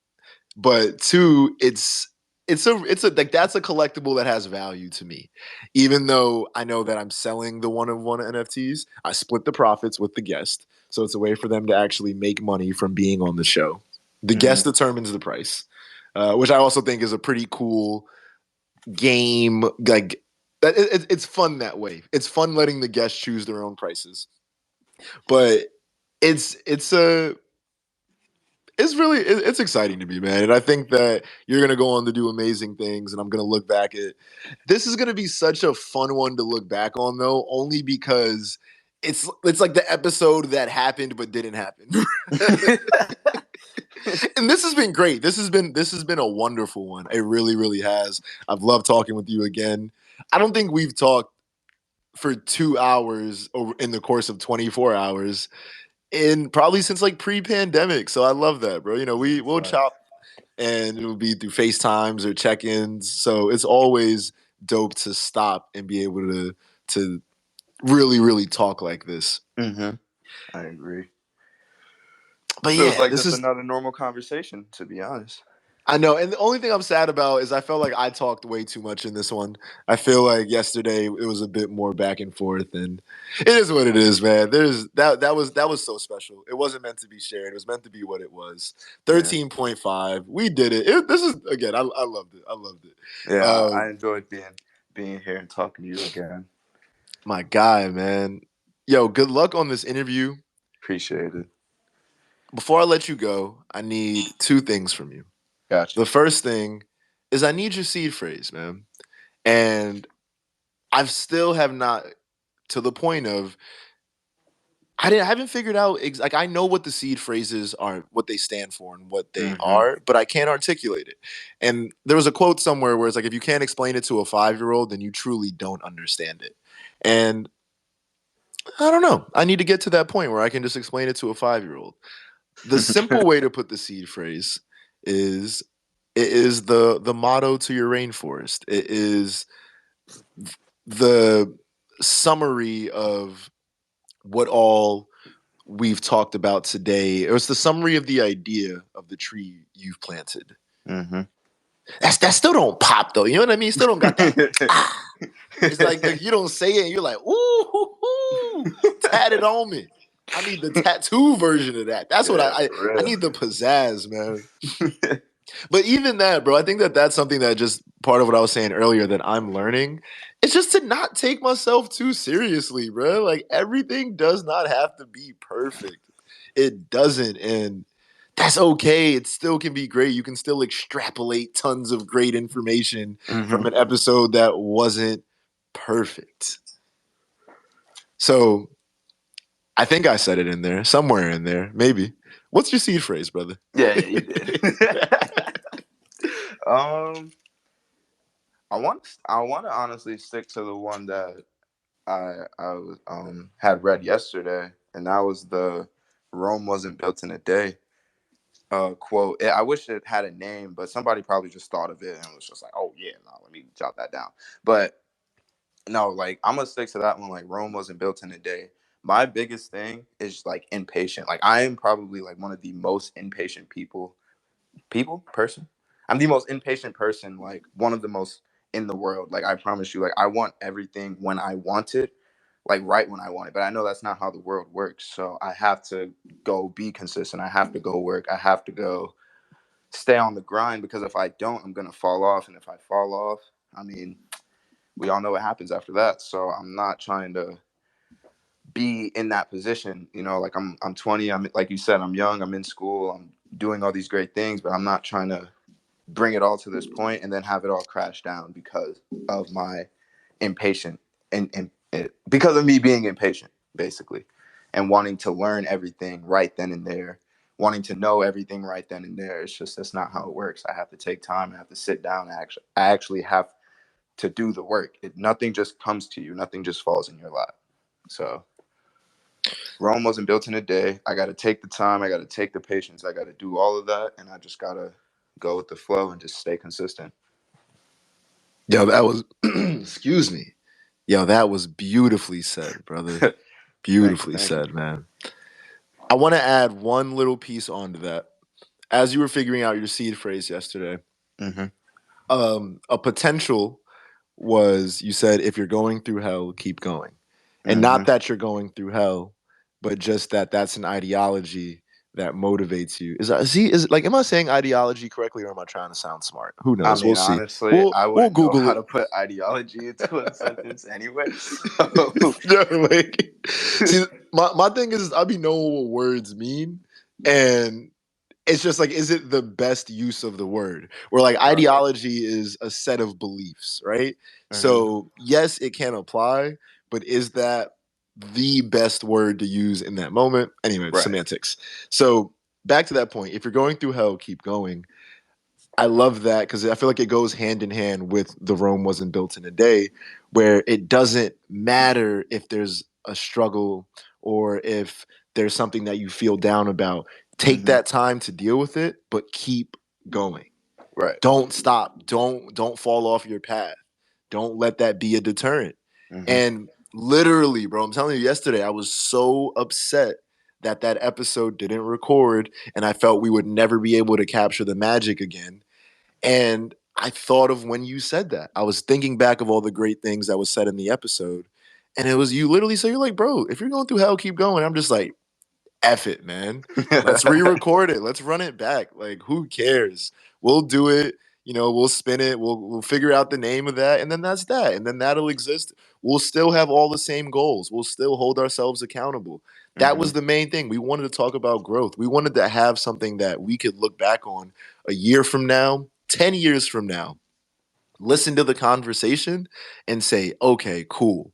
But two, it's a like that's a collectible that has value to me. Even though I know that I'm selling the one of one NFTs, I split the profits with the guest. So it's a way for them to actually make money from being on the show. The Mm-hmm. guest determines the price, which I also think is a pretty cool game. Like it's fun that way. It's fun letting the guests choose their own prices, but it's a it's exciting to me, man. And I think that you're gonna go on to do amazing things, and I'm gonna look back at this is gonna be such a fun one to look back on, though, only because it's like the episode that happened but didn't happen. And this has been great. This has been a wonderful one. It really, really has. I've loved talking with you again. I don't think we've talked for 2 hours over in the course of 24 hours in probably since like pre-pandemic. So I love that, bro. We'll chop and it'll be through FaceTimes or check-ins. So it's always dope to stop and be able to really, really talk like this. Mm-hmm. I agree. But Feels yeah, like this just is another normal conversation, to be honest. I know, and the only thing I'm sad about is I felt like I talked way too much in this one. I feel like yesterday it was a bit more back and forth, and it is what it is, man. There's that was so special. It wasn't meant to be shared. It was meant to be what it was. Yeah. 13.5. We did it. This is again. I loved it. I loved it. Yeah, Uh, I enjoyed being here and talking to you again. my guy, man. Yo, good luck on this interview. Appreciate it. Before I let you go, I need two things from you. Got you. The first thing is I need your seed phrase, man. And I've still have not to the point of I haven't figured out like I know what the seed phrases are, what they stand for, and what they Mm-hmm. are, but I can't articulate it. And there was a quote somewhere where it's like if you can't explain it to a 5-year-old, then you truly don't understand it. And I don't know. I need to get to that point where I can just explain it to a 5-year-old. The simple way to put the seed phrase is it is the motto to your rainforest. It is the summary of what all we've talked about today. It was the summary of the idea of the tree you've planted. Mm-hmm. That still don't pop though. You know what I mean? Still don't got that. Ah. It's like you don't say it, and you're like, ooh, tat it on me. I need the tattoo version of that. That's what Yeah, I for need the pizzazz, man. real. But even that, bro, I think that that's something that just part of what I was saying earlier that I'm learning. It's just to not take myself too seriously, bro. Like everything does not have to be perfect. It doesn't, and that's okay. It still can be great. You can still extrapolate tons of great information Mm-hmm. from an episode that wasn't perfect. So I think I said it in there, somewhere in there, maybe. What's your seed phrase, brother? Yeah, you did. um, I want to honestly stick to the one that I had read yesterday, and that was the Rome wasn't built in a day quote. I wish it had a name, but somebody probably just thought of it and was just like, "Oh yeah, no, let me jot that down." But no, like I'm gonna stick to that one. Like Rome wasn't built in a day. My biggest thing is like impatient. Like I am probably like one of the most impatient person. I'm the most impatient person, like one of the most in the world. Like I promise you, like I want everything when I want it, like right when I want it. But I know that's not how the world works. So I have to go be consistent. I have to go work. I have to go stay on the grind because if I don't, I'm gonna fall off. And if I fall off, I mean, we all know what happens after that. So I'm not trying to be in that position. Like I'm 20. I'm like you said, I'm young. I'm in school. I'm doing all these great things, but I'm not trying to bring it all to this point and then have it all crash down because of my impatient and because of me being impatient, basically, and wanting to learn everything right then and there, wanting to know everything right then and there. It's just that's not how it works. I have to take time. I have to sit down. I actually have to do the work. Nothing just comes to you. Nothing just falls in your lap. So Rome wasn't built in a day. I got to take the time. I got to take the patience. I got to do all of that, and I just got to go with the flow and just stay consistent. Yo, that was excuse me. Yo, that was beautifully said, brother. Thank you. Beautifully Thank you. said, man. I want to add one little piece onto that. As you were figuring out your seed phrase yesterday, Mm-hmm. a potential was you said if you're going through hell, keep going. And Mm-hmm. not that you're going through hell, but just that that's an ideology that motivates you? Is like, am I saying ideology correctly, or am I trying to sound smart? Who I knows? We'll mean, see. honestly, We'll I we'll wouldn't know Google how it. to put ideology into a sentence anyway. So, No, like, see, my thing is I be knowing what words mean, and it's just like, is it the best use of the word? Where like right. ideology is a set of beliefs, right? Hmm. So yes, it can apply, but is that the best word to use in that moment? Anyway, Right. semantics. So back to that point, if you're going through hell, keep going. I love that because I feel like it goes hand in hand with the Rome wasn't built in a day, where it doesn't matter if there's a struggle or if there's something that you feel down about. Take Hmm. that time to deal with it, but keep going. Right. Don't stop. Don't fall off your path. Don't let that be a deterrent. Hmm. And literally, bro, I'm telling you, yesterday I was so upset that that episode didn't record, and I felt we would never be able to capture the magic again. And I thought of when you said that. I was thinking back of all the great things that was said in the episode. And it was you literally say, you're like, bro, if you're going through hell, keep going. I'm just like, F it, man. Let's re-record it. Let's run it back. Like, who cares? We'll do it. We'll spin it. We'll figure out the name of that, and then that's that. And then that'll exist. We'll still have all the same goals. We'll still hold ourselves accountable. That Hmm. was the main thing. We wanted to talk about growth. We wanted to have something that we could look back on a year from now, 10 years from now, listen to the conversation and say, okay, cool,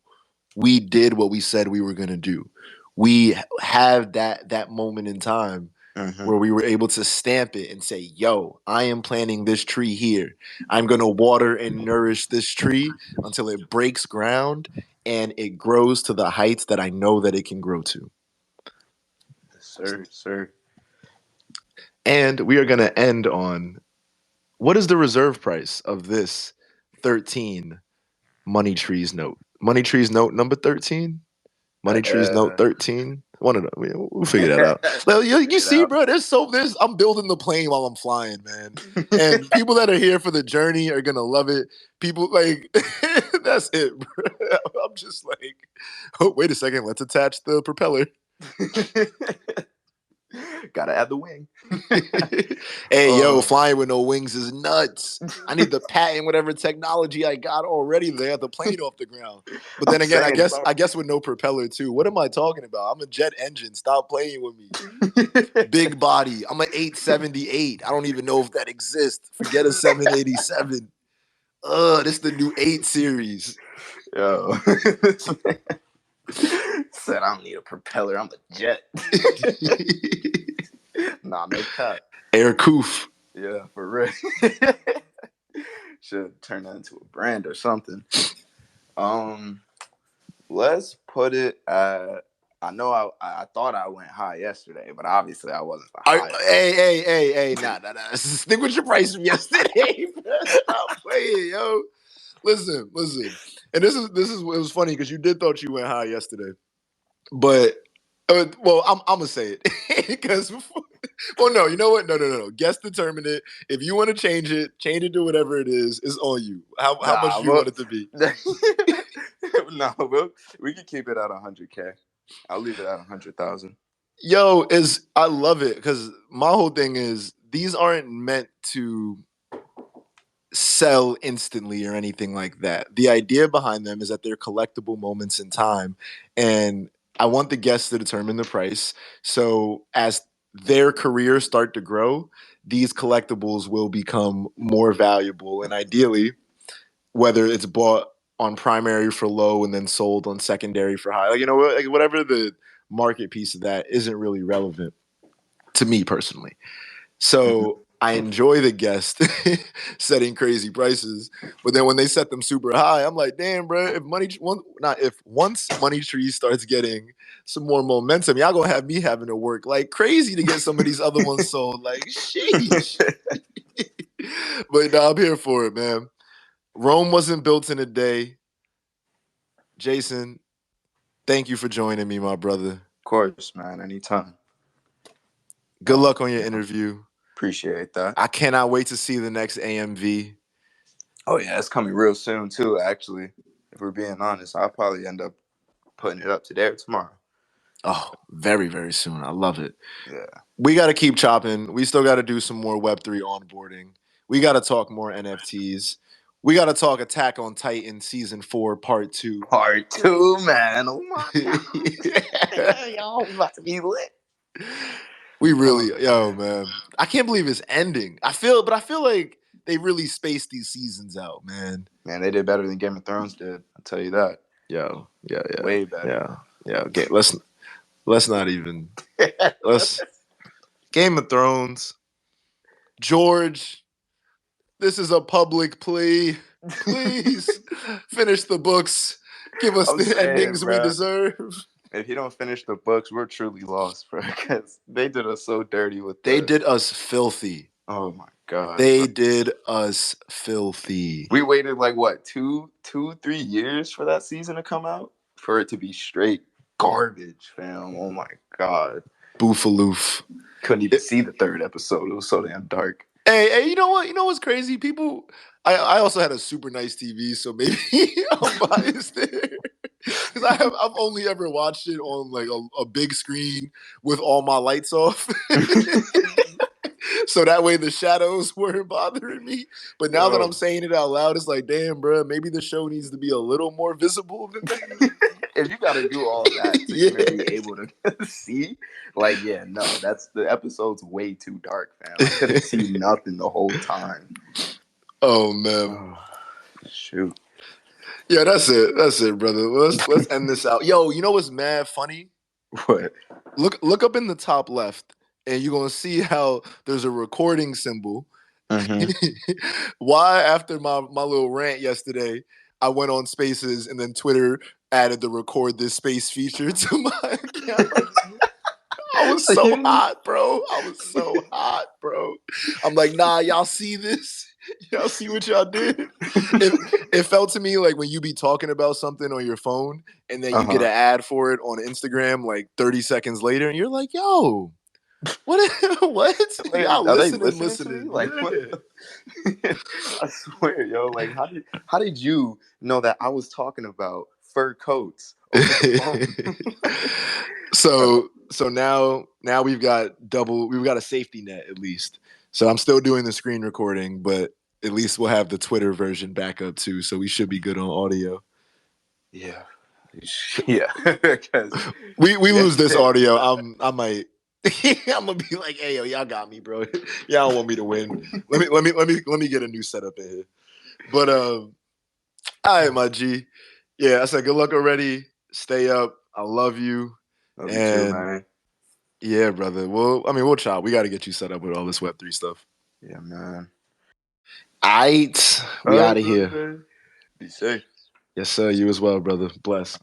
we did what we said we were going to do. We have that moment in time Hmm. where we were able to stamp it and say, yo, I am planting this tree here. I'm going to water and nourish this tree until it breaks ground and it grows to the heights that I know that it can grow to. Sir, sir. And we are going to end on, what is the reserve price of this 13 Money Trees note? Money Trees note number 13? Money Trees Note Uh, 13. One of them. We'll figure that out. Well, figure you it see, out. bro, there's I'm building the plane while I'm flying, man. And people that are here for the journey are gonna love it. People like that's it, bro. I'm just like, oh, wait a second, let's attach the propeller. Gotta add the wing. Hey, yo, um, flying with no wings is nuts. I need to patent whatever technology I got already to have the plane off the ground. But I'm then again, I saying guess it's I guess with no propeller too. What am I talking about? I'm a jet engine. Stop playing with me. Big body. I'm an 878. I don't even know if that exists. Forget a 787. This is the new 8 series. Yo. Said I don't need a propeller. I'm a jet. Nah, no cap. Air Koof. Yeah, for real. Should turn that into a brand or something. Um, let's put it at. I know I thought I went high yesterday, but obviously I wasn't the highest. Hey, nah. Stick with your price from yesterday. Stop playing, yo. Listen. And this is it was funny because you did thought you went high yesterday. But well, I'm gonna say it because well, no, you know what? No. Guest determine it. If you want to change it to whatever it is. It's on you. How much Nah, do you want it to be? no, we can keep it at 100K. I'll leave it at 100,000. Yo, is I love it because my whole thing is these aren't meant to sell instantly or anything like that. The idea behind them is that they're collectible moments in time, and I want the guests to determine the price. So as their careers start to grow, these collectibles will become more valuable, and ideally, whether it's bought on primary for low and then sold on secondary for high, like like whatever the market piece of that isn't really relevant to me personally. Hmm. So I enjoy the guest setting crazy prices, but then when they set them super high, I'm like, damn, bro. If not if once Money Tree starts getting some more momentum, y'all gonna have me having to work like crazy to get some of these other ones sold. Like, sheesh. But no, I'm here for it, man. Rome wasn't built in a day. Jayson, thank you for joining me, my brother. Of course, man. Anytime. Good luck on your You know, interview. appreciate that. I cannot wait to see the next AMV. Oh yeah, it's coming real soon too. Actually, if we're being honest, I'll probably end up putting it up today or tomorrow. Oh, very, very soon. I love it. Yeah. We got to keep chopping. We still got to do some more Web3 onboarding. We got to talk more NFTs. We got to talk Attack on Titan season 4, part 2. Part 2, man. Oh my god. Y'all about to be lit. We really, man. I can't believe it's ending. I feel like they really spaced these seasons out, man. Man, they did better than Game of Thrones did. I'll tell you that. Yeah. Way better. Yeah. Okay, let's not even. Let's Game of Thrones. George, this is a public plea. Please finish the books. Give us the endings we deserve. If you don't finish the books, we're truly lost, bro. Because they did us so dirty with They did us filthy. Oh my god. They did us filthy. We waited like what, 3 years for that season to come out? For it to be straight garbage, fam. Oh my god. Boofaloof. Couldn't even see the 3rd episode. It was so damn dark. Hey, you know what? You know what's crazy? People, I also had a super nice TV, so maybe I'm biased there. Because I've only ever watched it on like a big screen with all my lights off. So that way the shadows weren't bothering me. But now that I'm saying it out loud, it's like, damn, bro, maybe the show needs to be a little more visible than that. If you got to do all that to even be able to see, like, that's the episode's way too dark, fam. I couldn't see nothing the whole time. Oh man, shoot. Yeah, that's it, brother. Let's end this out. Yo, you know what's mad funny? What? Look up in the top left, and you're gonna see how there's a recording symbol. Mm-hmm. Why, after my little rant yesterday, I went on Spaces and then Twitter added the record this space feature to my account. I was so hot, bro. I'm like, nah, y'all see this? Y'all see what y'all did? It felt to me like when you be talking about something on your phone and then you get an ad for it on Instagram like 30 seconds later, and you're like, yo, what? Wait, y'all are listening? they listening to me? Like, what? I swear, yo, like, how did you know that I was talking about fur coats over the phone? So now we've got a safety net at least. So I'm still doing the screen recording, but at least we'll have the Twitter version back up too. So we should be good on audio. Yeah. we lose this audio. I might. I'm gonna be like, hey, yo, y'all got me, bro. Y'all don't want me to win. Let me get a new setup in here. But all right, my G. Yeah, I said good luck already. Stay up. I love you. Love you too, man. Yeah, brother. Well, I mean, we'll chop. We got to get you set up with all this Web3 stuff. Yeah, man. Aight. We out of here. Be safe. Yes, sir. You as well, brother. Bless.